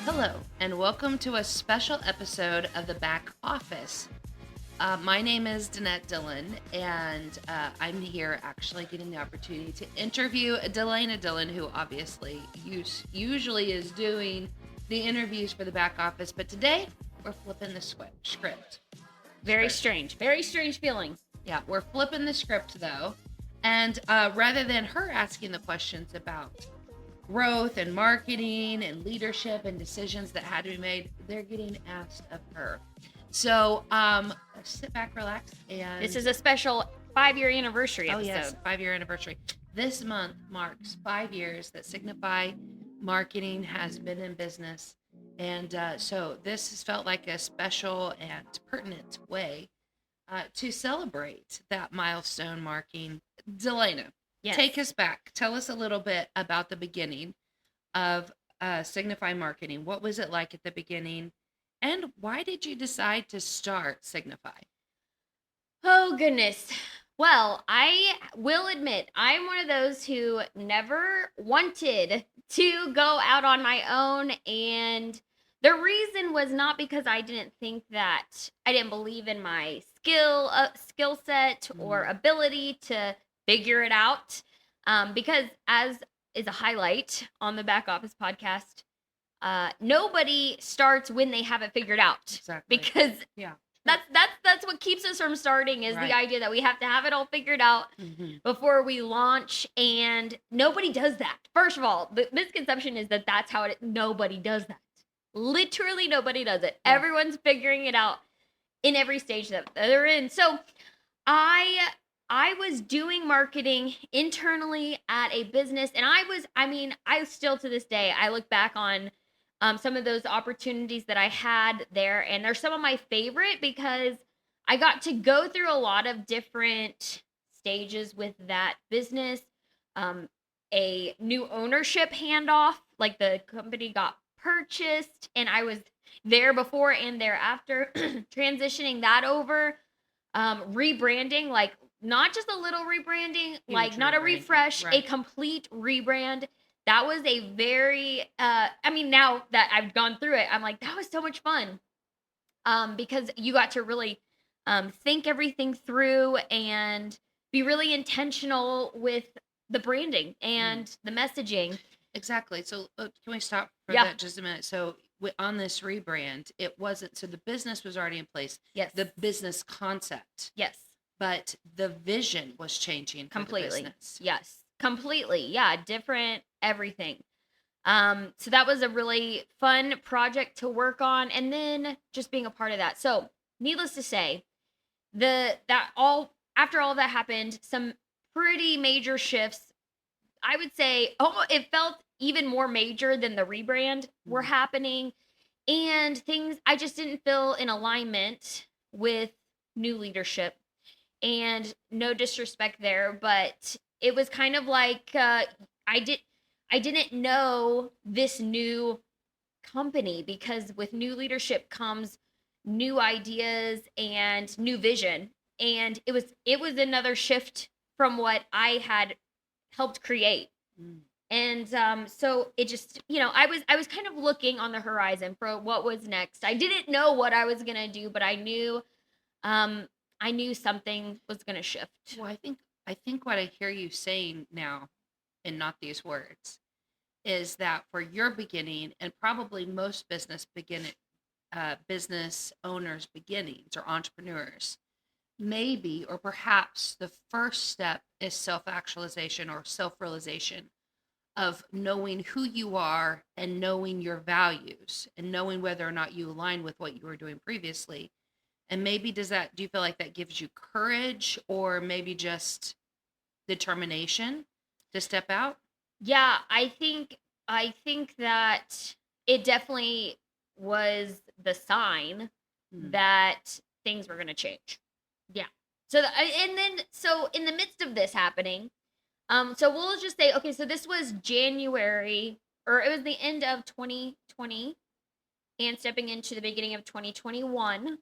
Hello, and welcome to a special episode of The Back Office. My name is Danette Dillon, and I'm here actually getting the opportunity to interview Dalayna Dillon, who obviously usually is doing the interviews for The Back Office, but today we're flipping the script. Very strange feeling. Yeah, we're flipping the script though, and rather than her asking the questions about growth and marketing and leadership and decisions that had to be made, they're getting asked of her. So sit back, relax, and This is a special 5-year anniversary episode. Oh yes, 5-year anniversary. This month marks 5 years that Signify Marketing has been in business, and so this has felt like a special and pertinent way to celebrate that milestone marking. Dalayna, Yes. take us back. Tell us a little bit about the beginning of Signify Marketing. What was it like at the beginning? And why did you decide to start Signify? Oh, goodness. Well, I will admit, I'm one of those who never wanted to go out on my own. And the reason was not because I didn't think that I didn't believe in my skill set or ability to figure it out. Because as is a highlight on the Back Office podcast, nobody starts when they have it figured out. Exactly. Because Yeah. that's what keeps us from starting is Right. the idea that we have to have it all figured out before we launch, and nobody does that. First of all, the misconception is that that's how nobody does that. Literally nobody does it. Yeah. Everyone's figuring it out in every stage that they're in. So I was doing marketing internally at a business, and I still to this day, I look back on some of those opportunities that I had there, and they're some of my favorite because I got to go through a lot of different stages with that business. A new ownership handoff, like the company got purchased, and I was there before and thereafter, transitioning that over, rebranding, like not just a little rebranding, like Huge not a rebranding, refresh, a right. complete rebrand. That was a very, now that I've gone through it, I'm like, that was so much fun. Because you got to really think everything through and be really intentional with the branding and the messaging. Exactly. So can we stop for Yeah. that just a minute? So on this rebrand, it wasn't, so the business was already in place. Yes. The business concept, Yes. but the vision was changing for the Completely. business. Yes. Completely. Yeah. Different everything. So that was a really fun project to work on, and then just being a part of that. So needless to say, after all that happened, some pretty major shifts. I would say almost it felt even more major than the rebrand were happening, and things I just didn't feel in alignment with new leadership. And no disrespect there, but it was kind of like I didn't know this new company, because with new leadership comes new ideas and new vision, and it was another shift from what I had helped create. And so it just, I was kind of looking on the horizon for what was next. I didn't know what I was gonna do, but I knew something was gonna shift. Well, I think what I hear you saying now, and not these words, is that for your beginning, and probably most business owners' beginnings or entrepreneurs, maybe or perhaps the first step is self-actualization or self-realization of knowing who you are and knowing your values and knowing whether or not you align with what you were doing previously. And maybe do you feel like that gives you courage or maybe just determination to step out? Yeah, I think that it definitely was the sign that things were gonna change. Yeah. So in the midst of this happening, so we'll just say, okay, so this was January, or it was the end of 2020 and stepping into the beginning of 2021.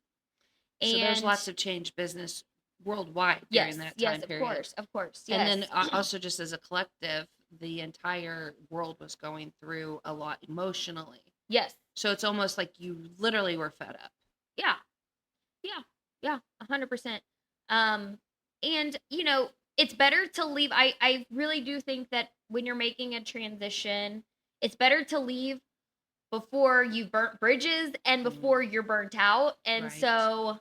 So there's And lots of change business worldwide yes, during that yes, time of period. course, And yes. then also just as a collective, the entire world was going through a lot emotionally. Yes. So it's almost like you literally were fed up. Yeah. Yeah. Yeah. 100%. Um, and it's better to leave. I really do think that when you're making a transition, it's better to leave before you burnt bridges and Mm, before you're burnt out. And right. so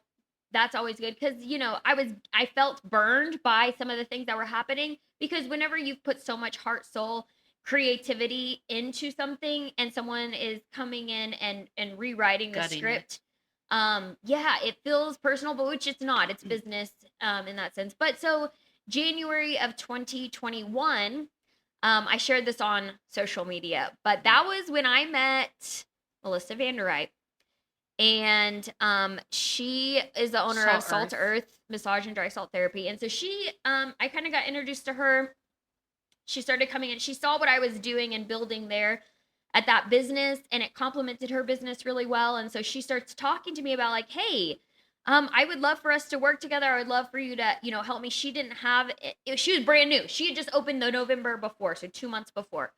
that's always good because I felt burned by some of the things that were happening because whenever you've put so much heart, soul, creativity into something and someone is coming in and rewriting the Gutting it. script, yeah, it feels personal, but which it's not. It's business in that sense. But so January of 2021, I shared this on social media, but that was when I met Melissa Vanderright. And she is the owner of Salt Salt Earth. Earth Massage and Dry Salt Therapy. And so I kind of got introduced to her. She started coming in. She saw what I was doing and building there at that business, and it complemented her business really well. And so she starts talking to me about like, hey, I would love for us to work together. I would love for you to, help me. She didn't have it. She was brand new. She had just opened the November before, so 2 months before.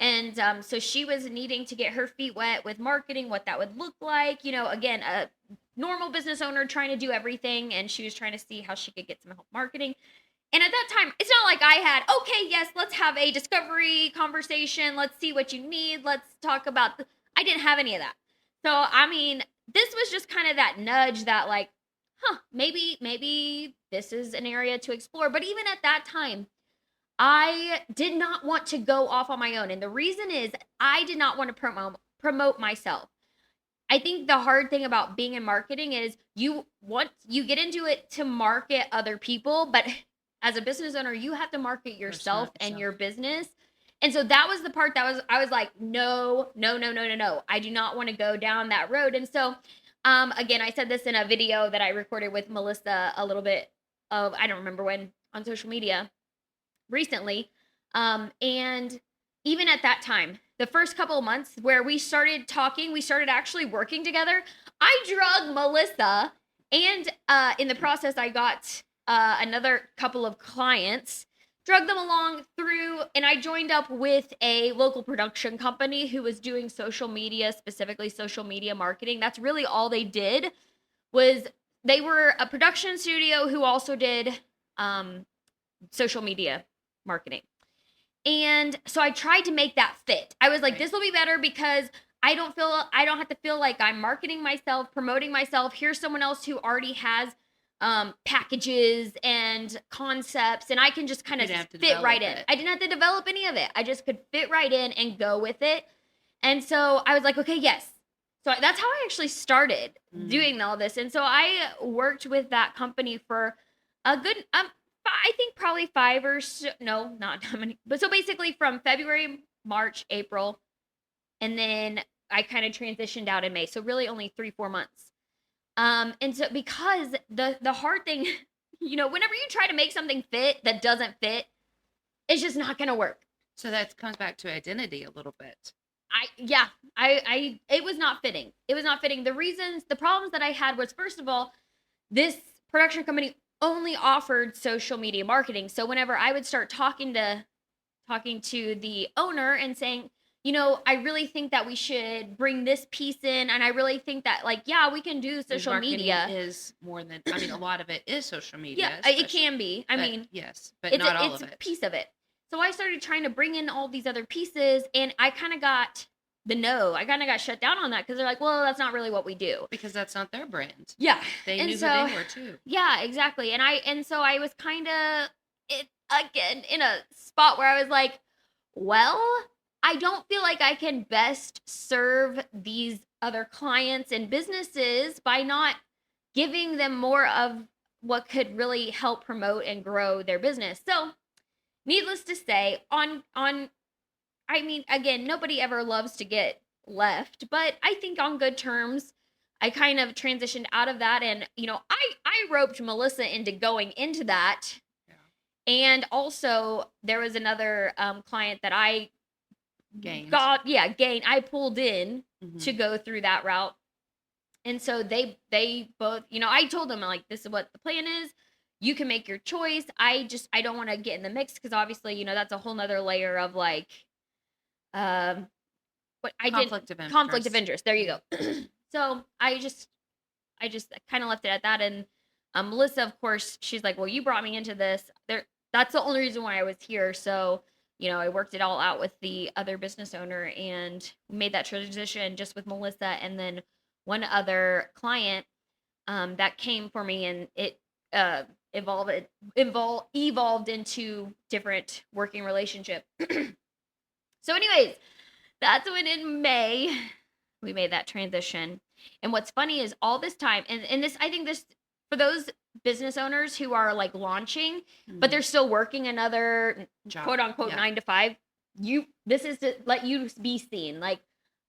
And so she was needing to get her feet wet with marketing, what that would look like. Again, a normal business owner trying to do everything, and she was trying to see how she could get some help marketing. And at that time, it's not like I had, okay, yes, let's have a discovery conversation. Let's see what you need. Let's talk about I didn't have any of that. So, I mean, this was just kind of that nudge that like, maybe this is an area to explore. But even at that time, I did not want to go off on my own. And the reason is I did not want to promote myself. I think the hard thing about being in marketing is you get into it to market other people, but as a business owner, you have to market yourself and your business. And so that was the part that I was like, no, no, no, no, no, no. I do not want to go down that road. And so again, I said this in a video that I recorded with Melissa a little bit of I don't remember when on social media recently. And even at that time, the first couple of months where we started talking, we started actually working together. I drug Melissa, and in the process, I got another couple of clients, drug them along through, and I joined up with a local production company who was doing social media, specifically social media marketing. That's really all they did was they were a production studio who also did social media marketing. And so I tried to make that fit. I was like, this will be better because I don't have to feel like I'm marketing myself, promoting myself. Here's someone else who already has packages and concepts, and I can just kind of fit right in. I didn't have to develop any of it. I just could fit right in and go with it. And so I was like, okay, yes. So that's how I actually started doing all this. And so I worked with that company for a good I think probably 5 or so, no, not how many. But so basically from February, March, April, and then I kind of transitioned out in May. So really only 3-4 months. And so because the hard thing, whenever you try to make something fit that doesn't fit, it's just not gonna work. So that comes back to identity a little bit. It was not fitting. It was not fitting. The problems that I had was, first of all, this production company only offered social media marketing. So whenever I would start talking to the owner and saying, I really think that we should bring this piece in, and I really think that we can do social media is more than a lot of it is social media. Yeah, it can be. Yes, but not all of it. It's a piece of it. So I started trying to bring in all these other pieces, and I kind of got I kind of got shut down on that because they're like, well, that's not really what we do. Because that's not their brand. Yeah. They knew who they were too. Yeah, exactly. And so I was kind of again in a spot where I was like, well, I don't feel like I can best serve these other clients and businesses by not giving them more of what could really help promote and grow their business. So, needless to say, again, nobody ever loves to get left, but I think on good terms, I kind of transitioned out of that. And, I roped Melissa into going into that. Yeah. And also, there was another client that I gained. I pulled in to go through that route. And so they both, I told them, like, this is what the plan is. You can make your choice. I don't want to get in the mix because obviously, that's a whole nother layer of like, but I didn't Conflict of conflict of interest. interest. There you go. So I just kind of left it at that. And Melissa, of course, she's like, well, you brought me into this. That's the only reason why I was here. So, I worked it all out with the other business owner and made that transition just with Melissa and then one other client that came for me, and it evolved into different working relationship. So, anyways, that's when in May we made that transition. And what's funny is all this time, and this, I think this, for those business owners who are like launching, but they're still working another Job. quote unquote Yeah. 9 to 5, this is to let you be seen. Like,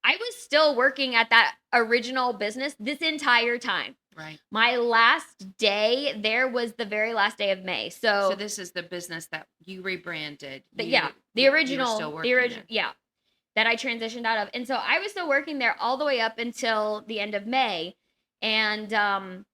I was still working at that original business this entire time. Right. My last day there was the very last day of May. So this is the business that you rebranded. The original, still working there. Yeah, that I transitioned out of. And so I was still working there all the way up until the end of May, and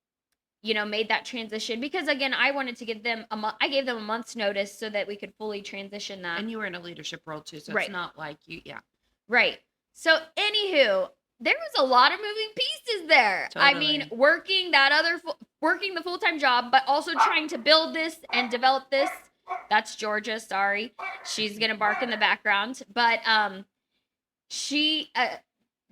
made that transition because, again, I wanted to give them I gave them a month's notice so that we could fully transition that. And you were in a leadership role too, so Right. It's not like you, yeah. Right. So, anywho, there was a lot of moving pieces there. I Totally. mean, working the full-time job, but also trying to build this and develop this. That's Georgia. Sorry, she's gonna bark in the background, but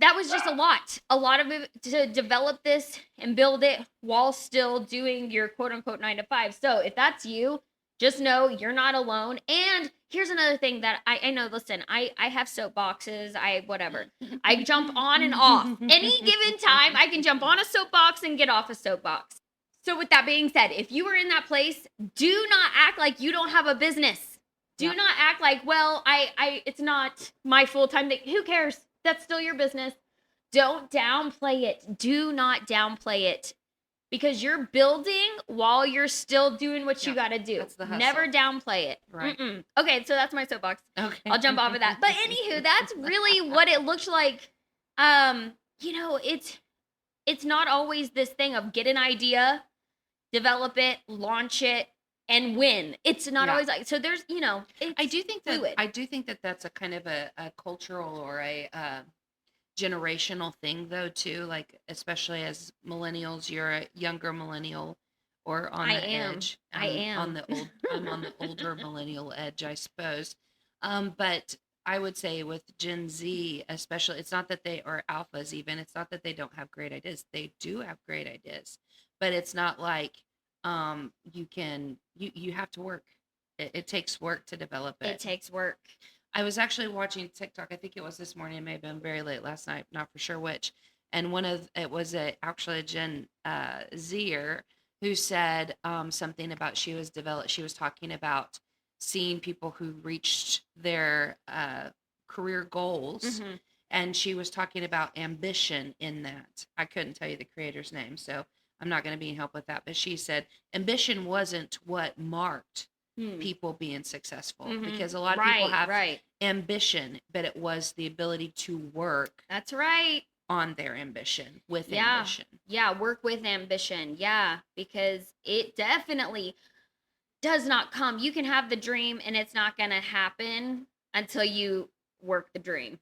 that was just a lot of it to develop this and build it while still doing your quote unquote 9 to 5. So if that's you, just know you're not alone. And here's another thing that I know, listen, I have soapboxes, whatever. I jump on and off. Any given time, I can jump on a soapbox and get off a soapbox. So with that being said, if you are in that place, do not act like you don't have a business. Do not act like, well, it's not my full-time thing. Who cares? That's still your business. Don't downplay it. Do not downplay it. Because you're building while you're still doing what you got to do. That's the hustle. Never downplay it. Right. Okay, so that's my soapbox. Okay. I'll jump off of that. But anywho, that's really what it looks like. It's not always this thing of get an idea, develop it, launch it, and win. It's not always like, so there's, it's I do think fluid. that that's a kind of a cultural or a generational thing though too, like especially as millennials. You're a younger millennial or on the edge. I'm on the older millennial edge, I suppose. But I would say with Gen Z especially, it's not that they are alphas even, it's not that they don't have great ideas. They do have great ideas, but it's not like you have to work. It takes work to develop it. It takes work. I was actually watching TikTok. I think it was this morning. It may have been very late last night. Not for sure which. And it was actually a Gen Zer who said something about she was talking about seeing people who reached their career goals. Mm-hmm. And she was talking about ambition in that. I couldn't tell you the creator's name, so I'm not going to be in help with that. But she said ambition wasn't what marked people being successful, because a lot of people have ambition, but it was the ability to work. That's right. On their ambition with ambition. Yeah, work with ambition. Yeah, because it definitely does not come. You can have the dream and it's not going to happen until you work the dream.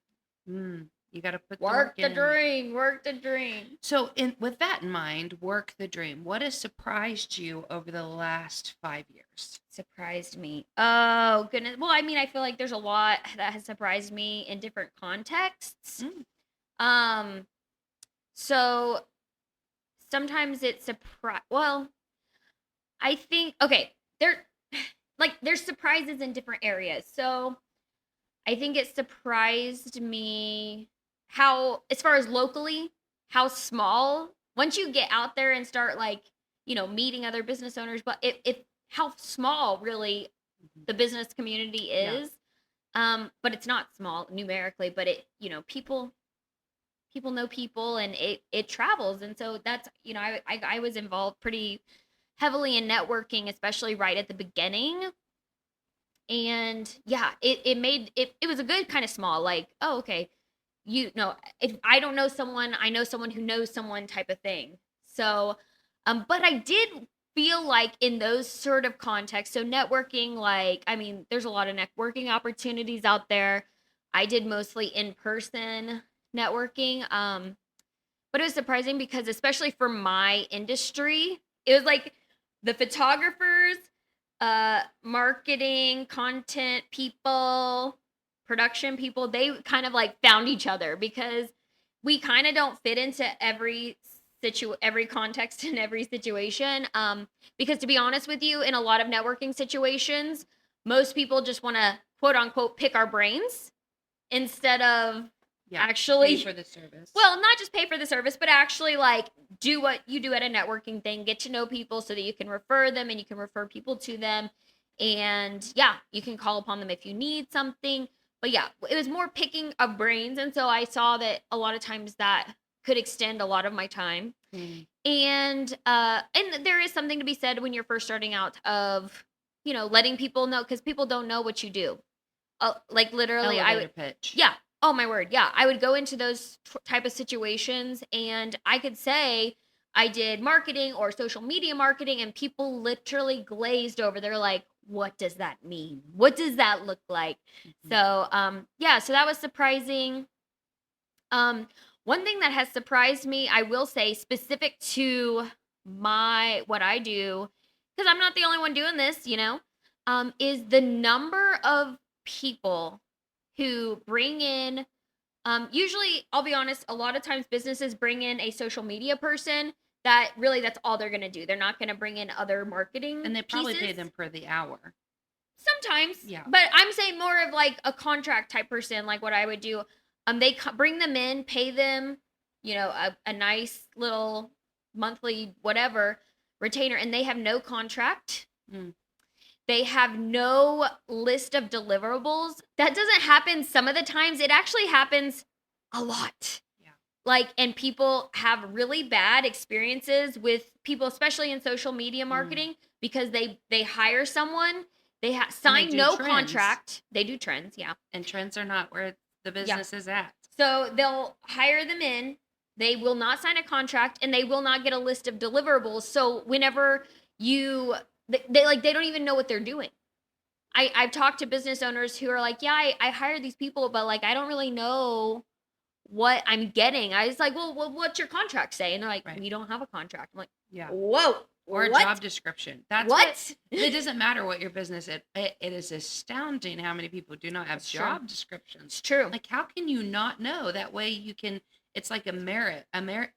You got to put work the dream. Work the dream. So with that in mind, work the dream. What has surprised you over the last 5 years? Surprised me. Oh, goodness. Well, I mean, I feel like there's a lot that has surprised me in different contexts. So sometimes it's well, I think, okay, there's surprises in different areas. So I think it surprised me how, as far as locally, how small, once you get out there and start meeting other business owners, but how small really the business community is. But it's not small numerically, but people know people, and it travels. And so that's, I was involved pretty heavily in networking, especially right at the beginning. And yeah, it was a good kind of small, like, oh, okay, if I don't know someone, I know someone who knows someone type of thing. So, but I did feel like in those sort of contexts, so networking, there's a lot of networking opportunities out there. I did mostly in-person networking. But it was surprising because especially for my industry, it was like the photographers, marketing, content people, production people, they kind of like found each other because we kind of don't fit into every context in every situation. Because to be honest with you, in a lot of networking situations, most people just want to quote unquote pick our brains instead of Yeah. actually Pay for the service. well, not just pay for the service, but actually like do what you do at a networking thing, get to know people so that you can refer them and you can refer people to them. And yeah, you can call upon them if you need something. But yeah, it was more picking of brains. And so I saw that a lot of times that could extend a lot of my time. Mm. And there is something to be said when you're first starting out of, letting people know because people don't know what you do. Like literally, I Elevator would, pitch. yeah. Oh my word, yeah. I would go into those type of situations, and I could say I did marketing or social media marketing, and people literally glazed over. They're like, "What does that mean? What does that look like?" Mhm. So, yeah. So that was surprising. One thing that has surprised me, I will say, specific to what I do, because I'm not the only one doing this, is the number of people who bring in. Usually, I'll be honest, a lot of times businesses bring in a social media person that's all they're gonna do. They're not gonna bring in other marketing And they probably pay pieces. them per the hour. Sometimes, Yeah. but I'm saying more of like a contract type person, like what I would do. They bring them in, pay them, a nice little monthly whatever retainer, and they have no contract. Mm. They have no list of deliverables. That doesn't happen some of the times. It actually happens a lot. Yeah. Like, and people have really bad experiences with people, especially in social media marketing, because they hire someone, they sign do no trends. contract. They do trends, yeah. And trends are not where the business is at. So they'll hire them in. They will not sign a contract, and they will not get a list of deliverables. So whenever they don't even know what they're doing. I've talked to business owners who are like, yeah, I hired these people, but like I don't really know what I'm getting. I was like, well, what's your contract say? And they're like, Right. we don't have a contract. I'm like, Yeah. whoa, Or a what? job description. That's What? It doesn't matter what your business is. It is astounding how many people do not have It's true. job descriptions. It's true. Like, how can you not know? That way you can, it's like a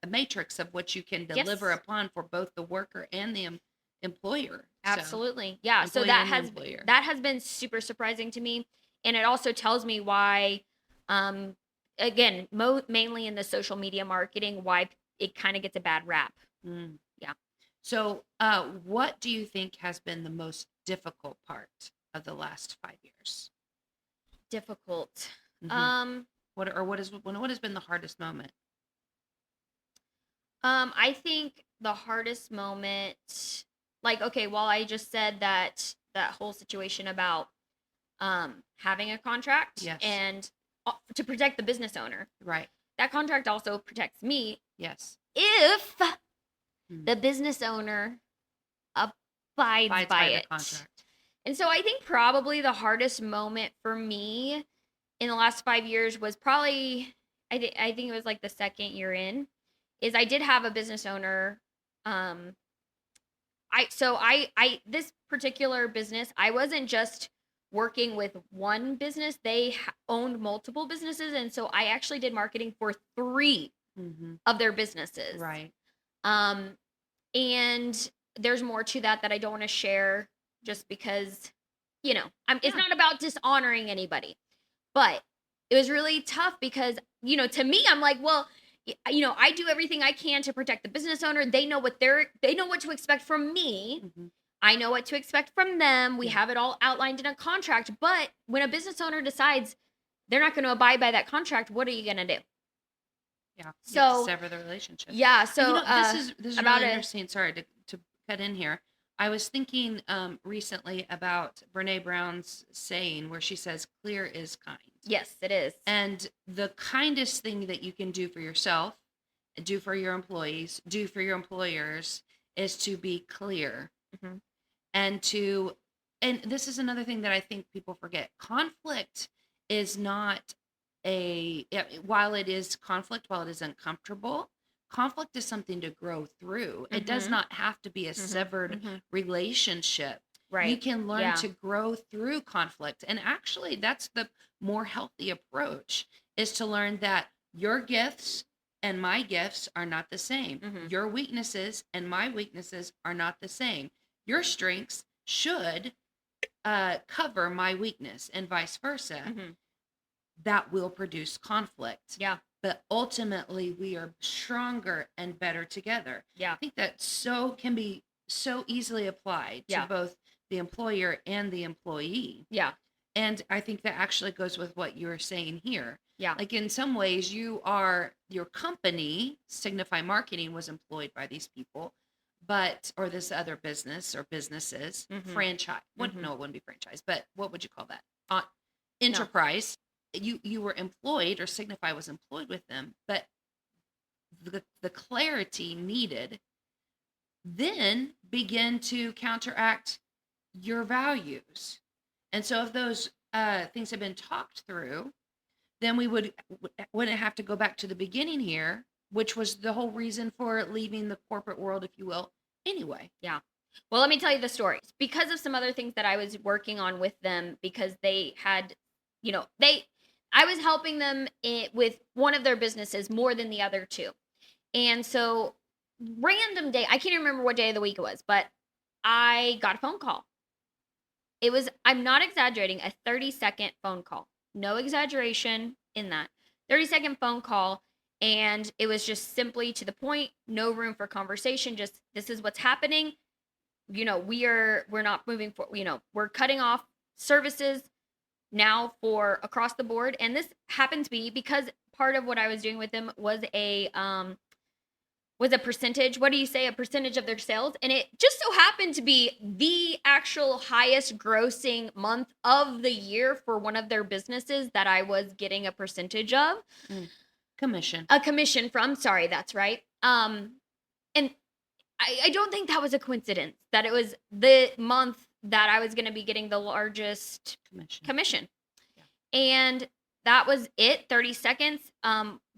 matrix of what you can deliver Yes. upon for both the worker and the employer. Absolutely. Yeah. So Employee and employer. that has been super surprising to me. And it also tells me why, again, mainly in the social media marketing, why it kind of gets a bad rap. Mm. Yeah. So, what do you think has been the most difficult part of the last 5 years? Difficult. Mhm. What has been the hardest moment? I think the hardest moment, like, okay, well, I just said that whole situation about having a contract Yes. and to protect the business owner. Right. That contract also protects me Yes. if Mm. the business owner abides by the it. contract. And so I think probably the hardest moment for me in the last 5 years was probably I think it was like the second year in is I did have a business owner. I this particular business, I wasn't just working with one business. They owned multiple businesses, and so I actually did marketing for 3 Mm-hmm. of their businesses. Right. And there's more to that I don't want to share just because, it's not about dishonoring anybody. But it was really tough because, to me, I'm like, well, I do everything I can to protect the business owner. They know what to expect from me. Mm-hmm. I know what to expect from them. We Yeah. have it all outlined in a contract. But when a business owner decides they're not going to abide by that contract, what are you going to do? Yeah. So sever the relationship. yeah. So this is about really interesting. Sorry to cut in here. I was thinking recently about Brene Brown's saying where she says, "Clear is kind." Yes, it is. And the kindest thing that you can do for yourself, do for your employees, do for your employers is to be clear. Mm-hmm. And this is another thing that I think people forget. Conflict is not while it is conflict, while it is uncomfortable, conflict is something to grow through. It does Mm-hmm. not have to be a Mm-hmm. severed Mm-hmm. relationship. You Right. can learn Yeah. to grow through conflict. And actually, that's the more healthy approach, is to learn that your gifts and my gifts are not the same. Mm-hmm. Your weaknesses and my weaknesses are not the same. Your strengths should cover my weakness and vice versa. Mm-hmm. That will produce conflict. Yeah. But ultimately, we are stronger and better together. Yeah. I think that can be so easily applied to Yeah. both the employer and the employee. Yeah. And I think that actually goes with what you're saying here. Yeah. Like, in some ways, your company, Signify Marketing, was employed by these people, or this other business or businesses, Mm-hmm. franchise. Mm-hmm. No, it wouldn't be franchise, but what would you call that? Enterprise. No. You were employed, or Signify was employed with them, but the clarity needed then begin to counteract your values. And so if those things have been talked through, then we wouldn't have to go back to the beginning here, which was the whole reason for leaving the corporate world, if you will, anyway. Yeah. Well, let me tell you the stories. Because of some other things that I was working on with them, because they had, I was helping them with one of their businesses more than the other two. And so, random day, I can't even remember what day of the week it was, but I got a phone call. It was, I'm not exaggerating, a 30-second phone call. No exaggeration in that. 30-second phone call. And it was just simply to the point, no room for conversation. Just, this is what's happening. We're not moving forward. We're cutting off services now for across the board. And this happened to be because part of what I was doing with them was a percentage. What do you say? A percentage of their sales. And it just so happened to be the actual highest grossing month of the year for one of their businesses that I was getting a percentage of. Commission. A commission from. Sorry, that's right. And I don't think that was a coincidence that it was the month that I was going to be getting the largest commission. Yeah. And that was it. 30 seconds.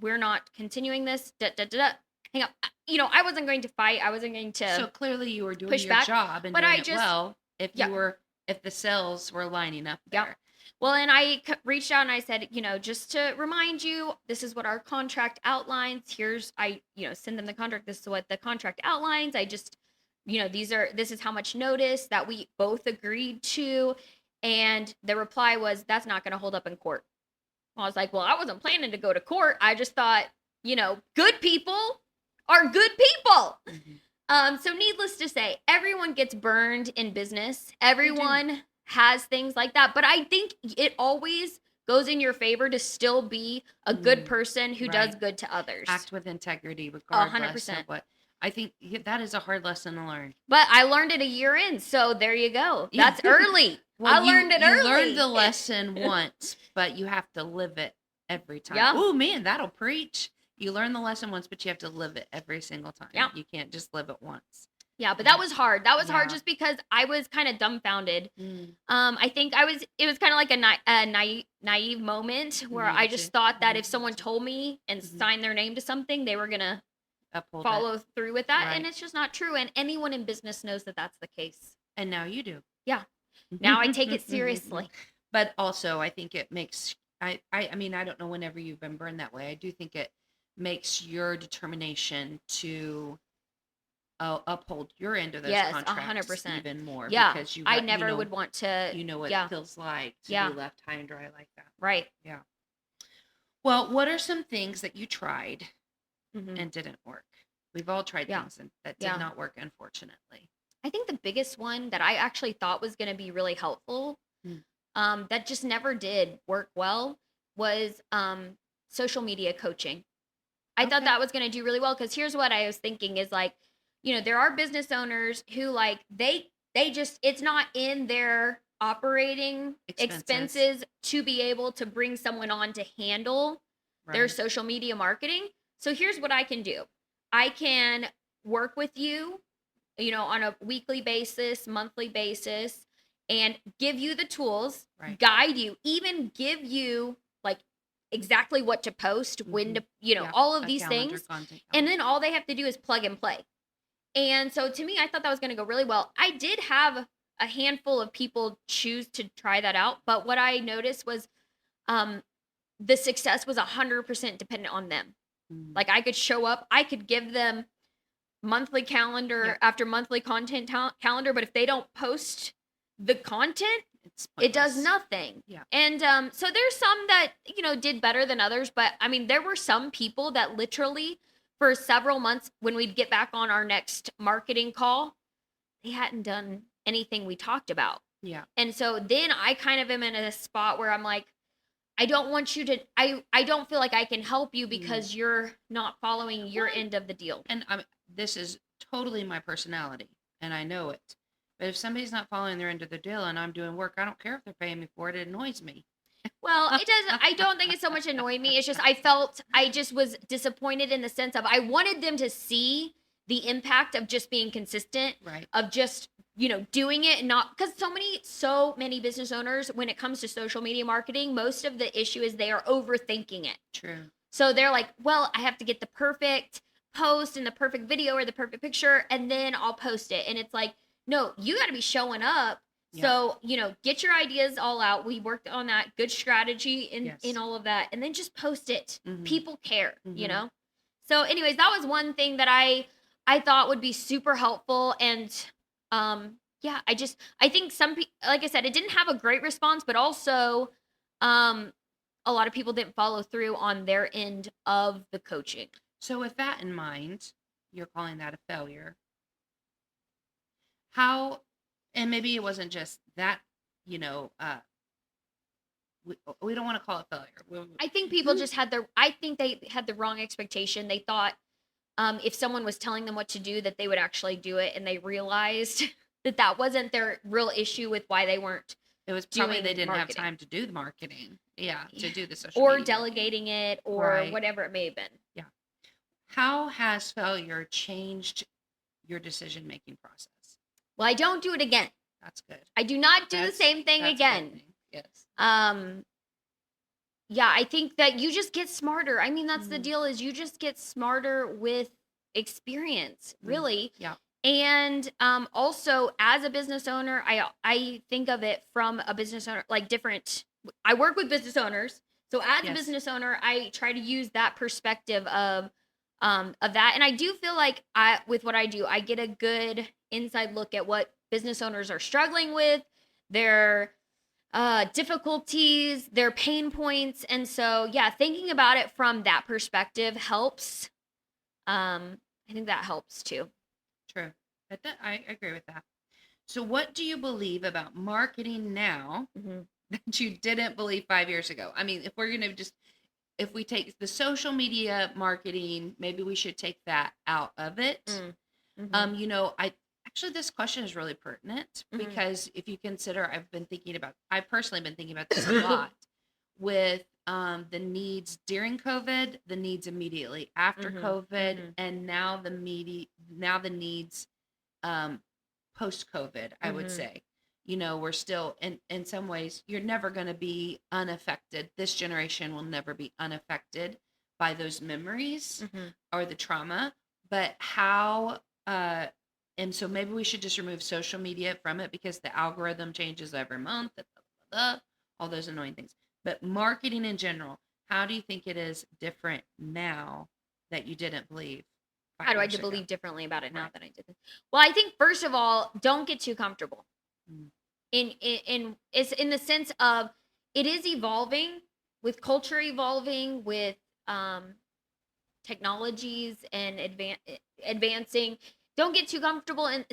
We're not continuing this. Hang up. I wasn't going to fight. I wasn't going to. So clearly you were doing push your back, job and doing it well. If the sales were lining up there. Yeah. Well, and I reached out and I said, just to remind you, this is what our contract outlines. Send them the contract. This is what the contract outlines. I just, this is how much notice that we both agreed to. And the reply was, that's not going to hold up in court. I was like, well, I wasn't planning to go to court. I just thought, good people are good people. Mm-hmm. So needless to say, everyone gets burned in business. Everyone has things like that. But I think it always goes in your favor to still be a good person who does good to others. Act with integrity regardless 100%. Of what. I think that is a hard lesson to learn. But I learned it a year in, so there you go. That's early. Well, I learned it early. You learned the lesson once, but you have to live it every time. Yeah. Oh, man, that'll preach. You learn the lesson once, but you have to live it every single time. Yeah. You can't just live it once. Yeah, but that was hard. That was hard just because I was kind of dumbfounded. I think it was kind of like a naive moment where I just thought that if someone told me and signed their name to something, they were going to follow through with that. Right. And it's just not true. And anyone in business knows that that's the case. And now you do. Yeah. Now I take it seriously. But also I think it makes, I mean, I don't know whenever you've been burned that way. I do think it makes your determination to uphold your end of those contracts 100%. Even more. Yeah, because I never would want to. You know what it feels like to be left high and dry like that. Right. Yeah. Well, what are some things that you tried and didn't work? We've all tried things that did not work, unfortunately. I think the biggest one that I actually thought was going to be really helpful, that just never did work well, was social media coaching. I thought that was going to do really well because here's what I was thinking is like, there are business owners who like they just, it's not in their operating expenses to be able to bring someone on to handle their social media marketing. So here's what I can do. I can work with you, on a weekly basis, monthly basis, and give you the tools, guide you, even give you like exactly what to post, when to, Yeah, all of a these calendar, things. content And calendar. then all they have to do is plug and play. And so to me, I thought that was going to go really well. I did have a handful of people choose to try that out, but what I noticed was um the success was 100% dependent on them. Mhm. Like I could show up, I could give them monthly Yeah, calendar after monthly content calendar, but if they don't post the content, it's it does pointless. nothing. Yeah. And so there's some that, did better than others, but I mean, there were some people that literally for several months when we'd get back on our next marketing call, they hadn't done anything we talked about. Yeah. And so then I kind of am in a spot where I'm like, I don't want you to I don't feel like I can help you Mm. because you're not following your Well, end of the deal. And this is totally my personality, and I know it. But if somebody's not following their end of the deal and I'm doing work, I don't care if they're paying me for it. It annoys me. Well, it doesn't I don't think it's so much annoying me. It's just I just was disappointed in the sense of I wanted them to see the impact of just being consistent, Right. of just, doing it and not because so many business owners, when it comes to social media marketing, most of the issue is they are overthinking it. True. So they're like, well, I have to get the perfect post and the perfect video or the perfect picture, and then I'll post it. And it's like, no, you got to be showing up. Yeah. So, get your ideas all out. We worked on that good strategy in Yes. all of that, and then just post it. Mhm. People care, Mhm. So anyways, that was one thing that I thought would be super helpful. And yeah, I think some people, like I said, it didn't have a great response, but also a lot of people didn't follow through on their end of the coaching. So with that in mind, you're calling that a failure. How, and maybe it wasn't just that, we don't want to call it failure. I think people just I think they had the wrong expectation. They thought if someone was telling them what to do, that they would actually do it. And they realized that wasn't their real issue with why they weren't. It was probably doing they didn't marketing. have time to do the marketing. Yeah, to do the social Or media. delegating it or Right. whatever it may have been. Yeah. How has failure changed your decision-making process? Well, I don't do it again. That's good. I do not do the same thing That's a good again. thing. Yes. Yeah, I think that you just get smarter. I mean, that's the Mhm. deal, is you just get smarter with experience, really. Yeah. And also as a business owner, I think of it from a business owner, like different. I work with business owners, so as a Yes. business owner, I try to use that perspective of that. And I do feel like with what I do, I get a good inside look at what business owners are struggling with, their difficulties, their pain points. And so, yeah, thinking about it from that perspective helps. I think that helps too. True. I agree with that. So what do you believe about marketing now Mhm. that you didn't believe 5 years ago? I mean, if we take the social media marketing, maybe we should take that out of it. Mhm. I actually, this question is really pertinent Mhm. because if you consider, I've personally been thinking about this a lot with the needs during COVID, the needs immediately after Mhm. COVID, Mhm. and now the needs post COVID, I would Mhm. say. We're still in some ways, you're never going to be unaffected. This generation will never be unaffected by those memories Mhm. or the trauma. But how and so maybe we should just remove social media from it because the algorithm changes every month, blah, blah, blah, all those annoying things. But marketing in general, how do you think it is different now that you didn't believe How 5 do I years ago? believe differently about it now Right. that I did this? Well, I think first of all, don't get too comfortable. Mm. In it's in the sense of it is evolving, with culture evolving, with technologies and advancing. Don't get too comfortable in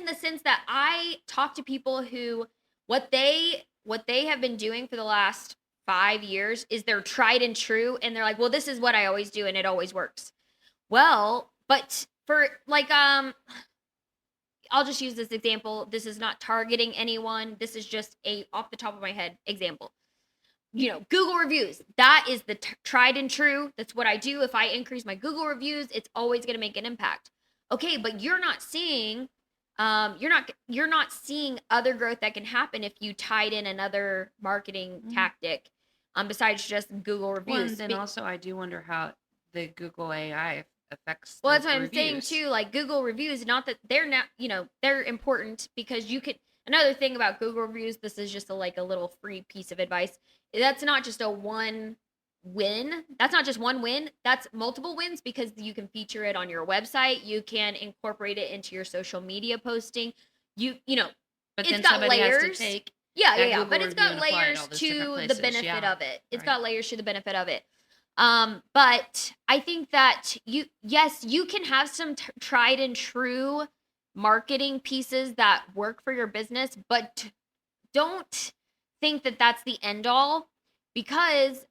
the sense that I talk to people who what they have been doing for the last 5 years is they're tried and true, and they're like, well, this is what I always do and it always works. Well, but for like I'll just use this example. This is not targeting anyone. This is just a off the top of my head example. Google reviews. That is the tried and true. That's what I do. If I increase my Google reviews, it's always going to make an impact. Okay, but you're not seeing you're not seeing other growth that can happen if you tied in another marketing tactic besides just Google Well, reviews. and then also I do wonder how the Google AI affects Well, the that's what I'm saying reviews. too. Like Google reviews, not that they're not, they're important because you could. Another thing about Google reviews, this is just like a little free piece of advice. That's not just a one win. That's not just one win. That's multiple wins because you can feature it on your website. You can incorporate it into your social media posting. You know, But it's then got somebody has to layers. take Yeah, yeah, that yeah. Google But it's review got and apply it layers all those different to the places. benefit Yeah, of it. It's right. got layers to the benefit of it. But I think that yes, you can have some tried and true marketing pieces that work for your business, but don't think that that's the end all because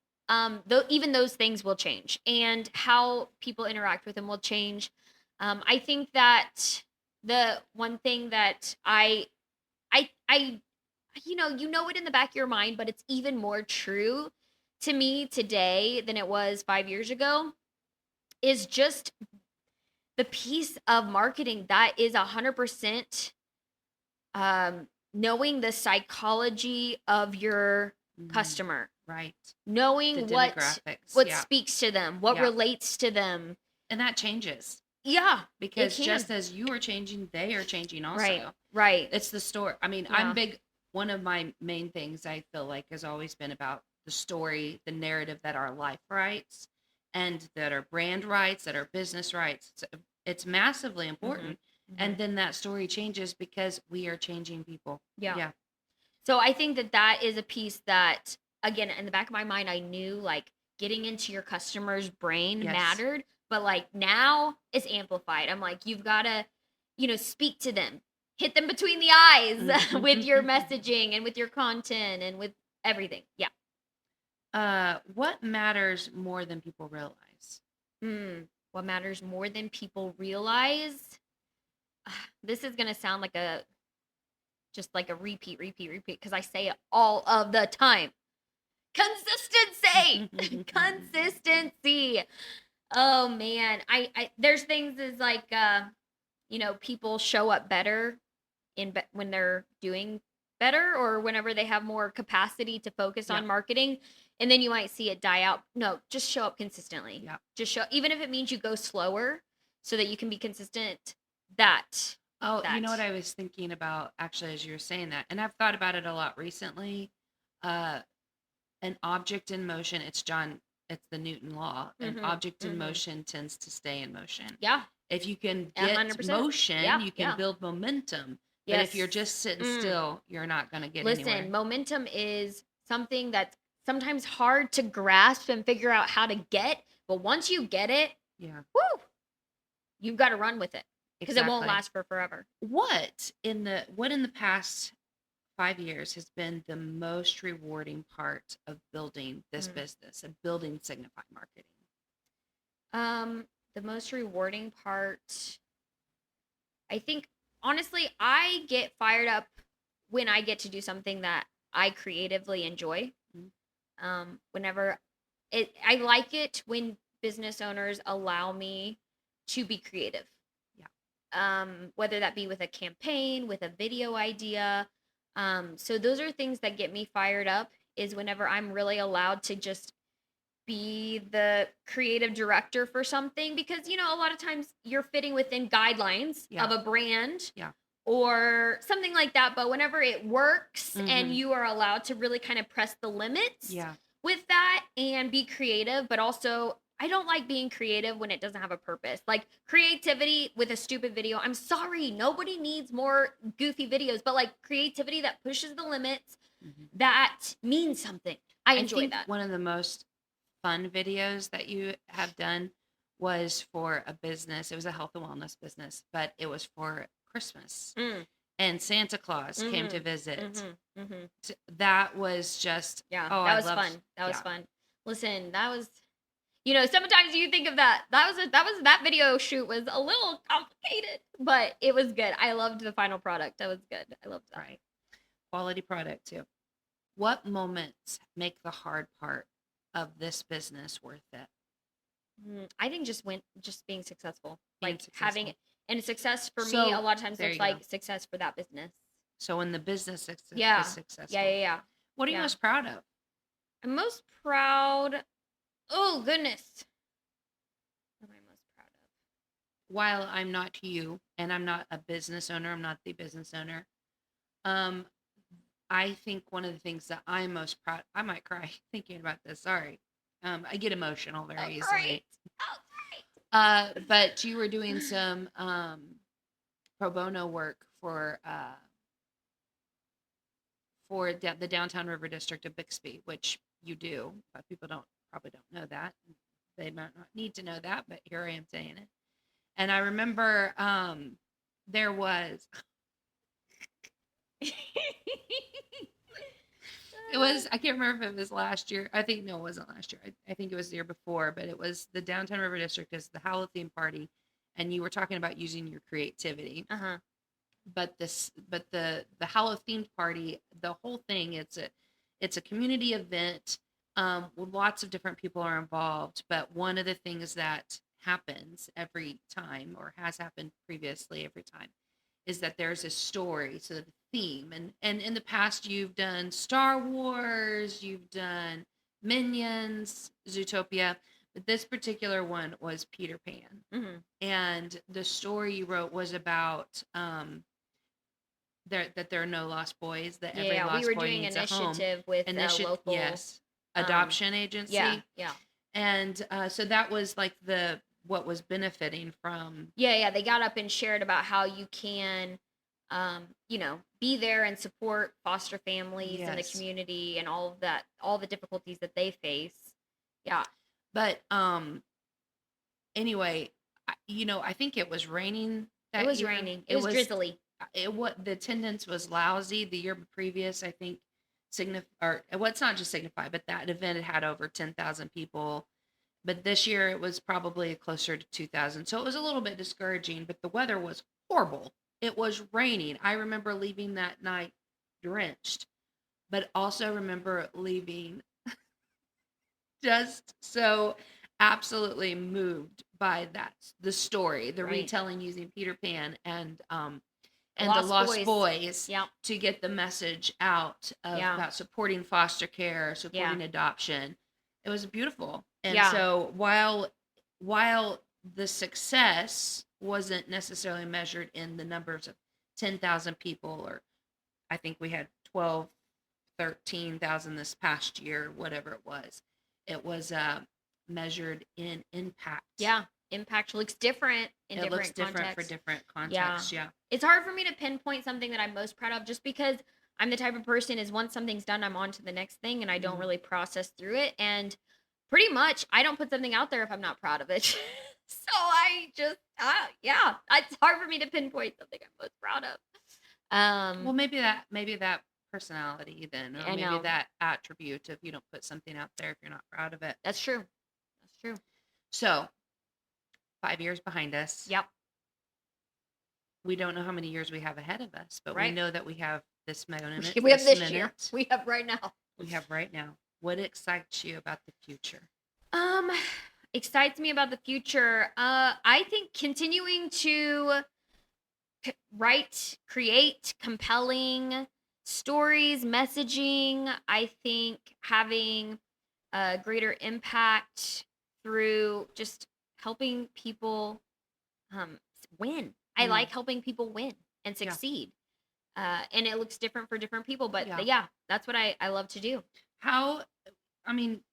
even those things will change and how people interact with them will change. I think that the one thing that I you know it in the back of your mind, but it's even more true to me today than it was 5 years ago is just the piece of marketing that is 100% knowing the psychology of your Mhm. customer, Right. The knowing demographics. what Yeah. speaks to them, what Yeah. relates to them. And that changes Yeah, it because can. just as you are changing, they are changing Right, also. right. It's the story. I mean, I'm Yeah. big. One of my main things I feel like has always been about the story, the narrative that our life writes and that our brand writes, that our business writes. It's massively Mhm, important. mhm. And then that story changes because we are changing people. Yeah. Yeah. So I think that that is a piece that, again, in the back of my mind, I knew like getting into your customer's brain Yes. mattered, but like now it's amplified. I'm like, you've got to, speak to them, hit them between the eyes with your messaging and with your content and with everything. Yeah. What matters more than people realize? What matters more than people realize? This is going to sound like just like a repeat, because I say it all of the time. Consistency. Consistency. Oh man, I there's things is like people show up better when they're doing better or whenever they have more capacity to focus Yeah. on marketing, and then you might see it die out. No, just show up consistently. Yeah. Just show, even if it means you go slower so that you can be consistent. That Oh, you know that what I was thinking about actually as you were saying that, and I've thought about it a lot recently. Uh, an object in motion, it's the Newton law. An Mhm, object in mhm. motion tends to stay in motion. Yeah, If you can get 100%. motion, Yeah, you can yeah. build momentum. But if you're Yes. just sitting still, you're not going to get Listen, anywhere. momentum is something that's sometimes hard to grasp and figure out how to get, but once you get it, Yeah, whoo, you've got to run with it because it won't exactly. last for forever. What in the past 5 years has been the most rewarding part of building this Mm. business and building Signify Marketing? The most rewarding part, I think, honestly, I get fired up when I get to do something that I creatively enjoy. Mhm. Whenever I like it when business owners allow me to be creative. Yeah. Whether that be with a campaign, with a video idea. So those are things that get me fired up is whenever I'm really allowed to just be the creative director for something because a lot of times you're fitting within guidelines Yeah. of a brand Yeah. or something like that, but whenever it works and Mhm. you are allowed to really kind of press the limits Yeah. with that and be creative, but also I don't like being creative when it doesn't have a purpose. Like creativity with a stupid video. I'm sorry, nobody needs more goofy videos, but like creativity that pushes the limits Mhm. that means something. I I enjoy think that. one of the most fun videos that you have done was for a business. It was a health and wellness business, but it was for Christmas. Mm. And Santa Claus came to Mhm. visit. Mhm. Mhm. That was just, Yeah, oh, that I was loved, fun. That was yeah. fun. Listen, that was sometimes you think of that. That video shoot was a little complicated, but it was good. I loved the final product. That was good. I loved that. Right. Quality product too. What moments make the hard part of this business worth it? I think just being successful, Being like having successful. and success for me. A So lot of times there looks you go. like success for that business. So when the business is Yeah, yeah, successful, yeah, yeah. what are you Yeah. most proud of? I'm most proud. Oh, goodness. What am I most proud of? While I'm not you and I'm not a business owner, I'm not the business owner. Um, I think one of the things that I'm most proud, I might cry thinking about this. Sorry. I get emotional Oh, very great. easily. Oh, great. But you were doing some pro bono work for the downtown river district of Bixby, which you do, but people probably don't know that. They might not need to know that, but here I am saying it. And I remember there was it was I can't remember if it was last year. I think no, it wasn't last year. I think it was the year before, but it was the downtown river district is the Halloween theme party, and you were talking about using your creativity. Uh-huh. But the Halloween themed party, the whole thing, it's a community event. Lots of different people are involved, but one of the things that happens every time, or has happened previously every time, is that there's a story, so the theme. And in the past, you've done Star Wars, you've done Minions, Zootopia, but this particular one was Peter Pan. Mm-hmm. And the story you wrote was about there are no lost boys, that every Yeah, we lost were boy doing needs a home. initiative with a local Yes, adoption agency. Yeah, yeah. And so that was like what was benefiting from. Yeah, they got up and shared about how you can be there and support foster families in the Yes. community and all of that, all the difficulties that they face. Yeah. But anyway, I think it was raining that It was year. raining. It was drizzly. The attendance was lousy. The year previous, I think it's not just Signify, but that event had over 10,000 people. But this year it was probably closer to 2,000. So it was a little bit discouraging, but the weather was horrible. It was raining. I remember leaving that night drenched, but also remember leaving just so absolutely moved by the story, the Right. retelling using Peter Pan and the Lost Lost Boys Yeah. to get the message out Yeah. about supporting foster care, supporting adoption. It was beautiful. And Yeah. so while the success wasn't necessarily measured in the numbers of 10,000 people, or I think we had 12, 13,000 this past year, whatever it was measured in impact. Yeah. Impact looks different in It looks different different for contexts. different contexts. Yeah. It's hard for me to pinpoint something that I'm most proud of, just because I'm the type of person is once something's done, I'm on to the next thing, and I don't Mhm. really process through it. And pretty much, I don't put something out there if I'm not proud of it. So I just, it's hard for me to pinpoint something I'm most proud of. Well, maybe that personality then, or I maybe know. that attribute of you don't put something out there if you're not proud of it. That's true. That's true. So 5 years behind us. Yep. We don't know how many years we have ahead of us, but we Right. know that we have this moment. We have this year. minute We have right now. We have right now. What excites you about the future? Excites me about the future. I think continuing to write, create compelling stories, messaging. I think having a greater impact through just helping people win. I Mm. like helping people win and Yeah. succeed. And it looks different for different people, but Yeah. that's what I love to do. I mean,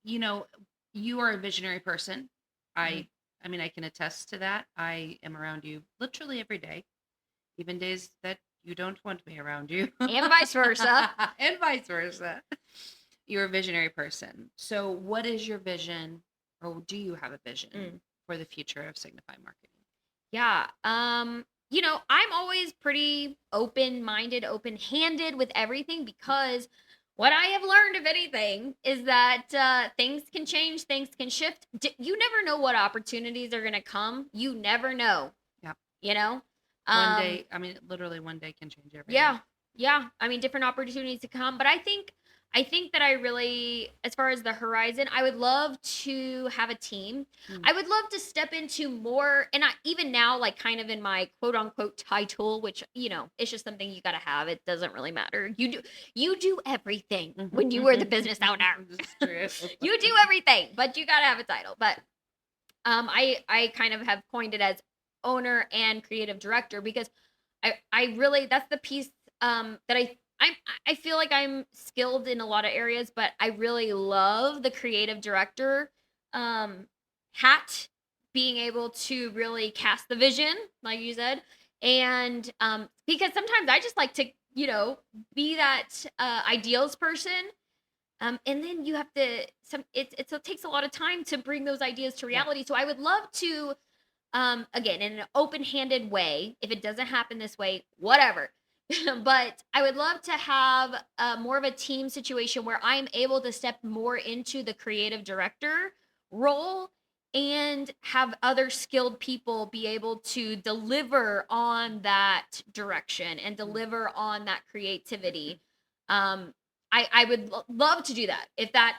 you are a visionary person. I mean, I can attest to that. I am around you literally every day, even days that you don't want me around you. And vice versa. And vice versa. You're a visionary person. So what is your vision, or do you have a vision for the future of Signify Marketing? Yeah. I'm always pretty open-minded, open-handed with everything, because what I have learned, if anything, is that things can change, things can shift. You never know what opportunities are going to come. You never know. Yeah. One day, I mean, literally one day can change everything. Yeah. I mean, different opportunities to come. But I think I think that I really, as far as the horizon, I would love to have a team. Mm. I would love to step into more, and I even now, like kind of in my quote unquote title, which it's just something you got to have. It doesn't really matter. You do everything when you were the business owner. It's true. You do everything, but you got to have a title. But I kind of have coined it as owner and creative director because I really, that's the piece that I feel like I'm skilled in a lot of areas, but I really love the creative director um hat, being able to really cast the vision, like you said. And because sometimes I just like to, be that ideals person. And then you have to it takes a lot of time to bring those ideas to Yeah. reality. So I would love to, again, in an open-handed way, if it doesn't happen this way, whatever. But I would love to have more of a team situation where I'm able to step more into the creative director role and have other skilled people be able to deliver on that direction and deliver on that creativity. Um, I would love to do that if that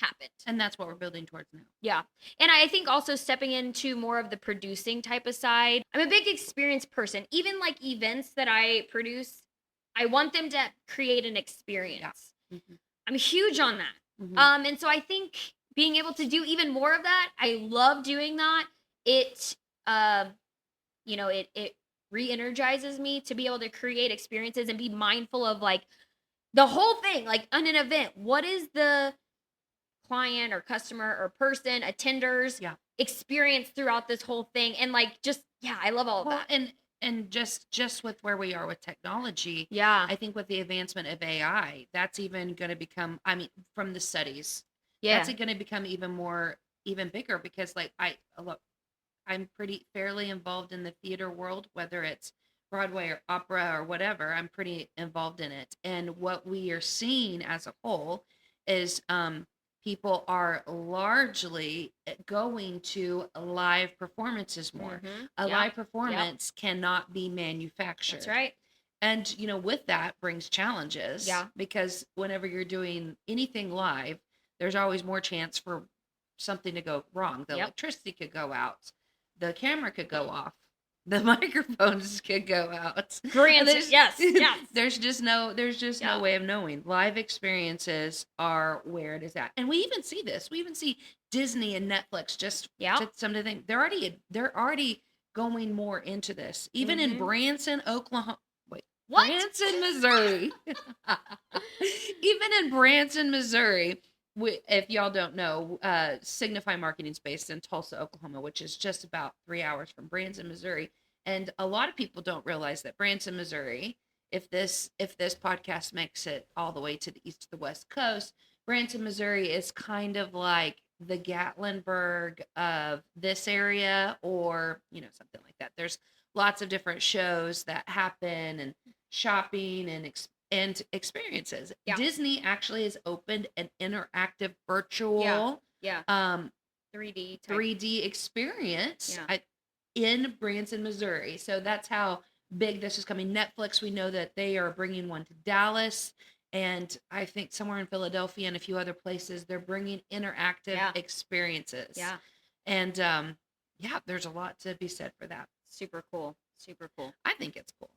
happened. And that's what we're building towards now. Yeah. And I think also stepping into more of the producing type of side. I'm a big experience person. Even like events that I produce, I want them to create an experience. Mhm. I'm huge on that. Mhm. And so I think being able to do even more of that, I love doing that. It it re-energizes me to be able to create experiences and be mindful of like the whole thing, like on an event. What is the client or customer or person, attenders Yeah. experience throughout this whole thing? And like, just, yeah, I love all of Well, that. and just with where we are with technology, Yeah. I think with the advancement of AI, that's even going to become, I mean, from the studies, Yeah. that's going to become even bigger because like look, I'm pretty fairly involved in the theater world, whether it's Broadway or opera or whatever. I'm pretty involved in it. And what we are seeing as a whole is people are largely going to live performances more. Mhm. A Yep. live performance cannot be manufactured. That's right. And with that brings challenges. Yeah. Because whenever you're doing anything live, there's always more chance for something to go wrong. The Yep. electricity could go out, the camera could go off, the microphones could go out. Granted, There's, yes, yes. there's just no Yeah. way of knowing. Live experiences are where it is at, and we even see this. We even see Disney and Netflix just Yeah. to some of the things. They're already going more into this. Even in Mhm. Branson, Oklahoma. Wait, What? Branson, Missouri. Even in Branson, Missouri, if y'all don't know, Signify Marketing is based in Tulsa, Oklahoma, which is just about 3 hours from Branson, Missouri. And a lot of people don't realize that Branson, Missouri, if this podcast makes it all the way to the east to the west coast, Branson, Missouri is kind of like the Gatlinburg of this area, or something like that. There's lots of different shows that happen, and shopping and experiences. Yeah. Disney actually has opened an interactive virtual Yeah. 3D type. 3D experience Yeah. in Branson, Missouri. So that's how big this is coming. Netflix, we know that they are bringing one to Dallas, and I think somewhere in Philadelphia and a few other places, they're bringing interactive Yeah. experiences. Yeah. And yeah, there's a lot to be said for that. Super cool. Super cool. I think it's cool.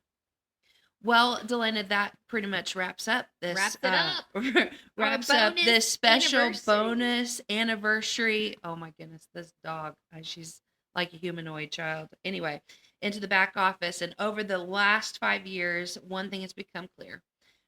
Well, Dalayna, that pretty much wraps up this. Wraps it up. Wraps Our up bonus this special anniversary. bonus anniversary. Oh my goodness, this dog. She's like a humanoid child. Anyway, into the back office. And over the last 5 years, one thing has become clear.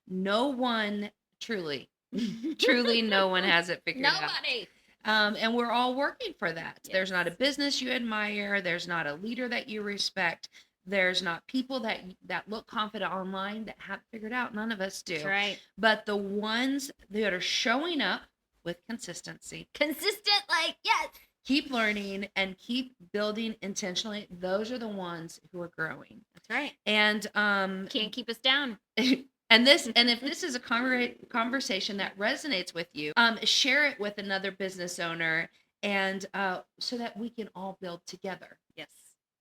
No one truly no one has it figured out. Nobody. And we're all working for that. Yes. There's not a business you admire. There's not a leader that you respect. There's not people that look confident online that have figured out. None of us do. That's right. But the ones that are showing up with consistency, Consistent, like, yes. keep learning and keep building intentionally, those are the ones who are growing. That's right. And Can't keep us down. and if this is a conversation that resonates with you, share it with another business owner, and so that we can all build together. Yes.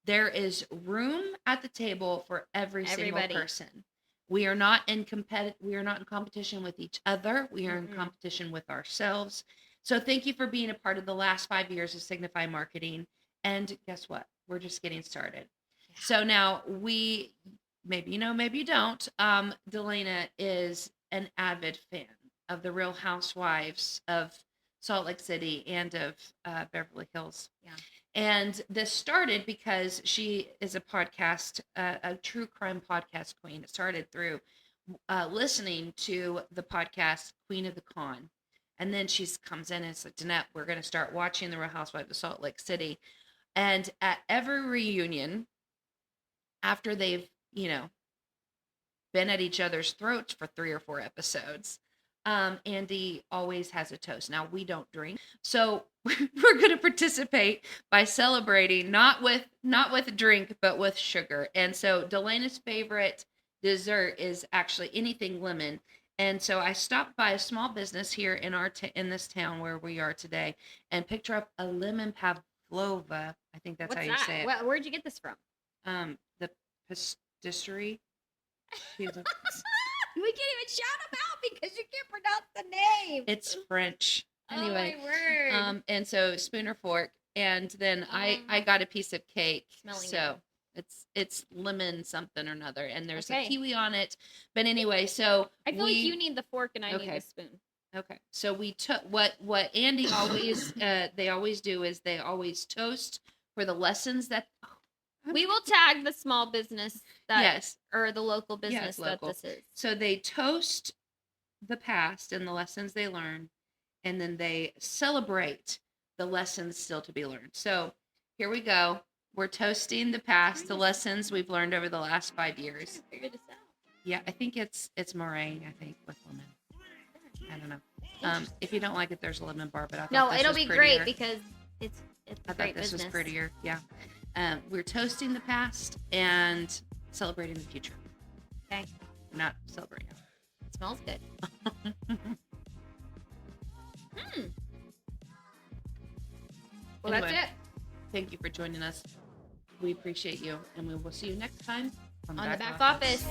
There is room at the table for everybody. Single person. We are not in competition with each other. We are in Mm-mm. competition with ourselves. So thank you for being a part of the last 5 years of Signify Marketing. And guess what? We're just getting started. Yeah. So now maybe you know, maybe you don't. Dalayna is an avid fan of the Real Housewives of Salt Lake City and of Beverly Hills. Yeah. And this started because she is a true crime podcast queen. It started through listening to the podcast Queen of the Con. And then she comes in and said, Danette, we're going to start watching the Real Housewives of Salt Lake City. And at every reunion, after they've, been at each other's throats for 3 or 4 episodes, Andy always has a toast. Now, we don't drink, so we're going to participate by celebrating not with drink, but with sugar. And so Delaney's favorite dessert is actually anything lemon. And so I stopped by a small business here in in this town where we are today and picked her up a lemon pavlova. I think that's What's how you that? say it. Where'd you get this from? The pastisserie. We can't even shout them out because you can't pronounce the name. It's French. Anyway, oh my word. And so spoon or fork, and then I got a piece of cake. Smelling so it's lemon something or another, and there's Okay. a kiwi on it. But anyway, so I feel like you need the fork and I need the spoon. Okay, so we took what Andy always they always do is they always toast for the lessons that. We will tag the small business that Yes. or the local business that local. this is. So they toast the past and the lessons they learned, and then they celebrate the lessons still to be learned. So here we go. We're toasting the past, the lessons we've learned over the last 5 years. Figure this out. Yeah, I think it's meringue, I think, with lemon. I don't know. If you don't like it, there's a lemon bar, but I thought No, this it'll was be prettier. great because it's I great thought this business. was prettier. Yeah. We're toasting the past and celebrating the future. Okay. We're not celebrating. It smells good. Well, Anyway, that's it. Thank you for joining us. We appreciate you, and we will see you next time On the back office.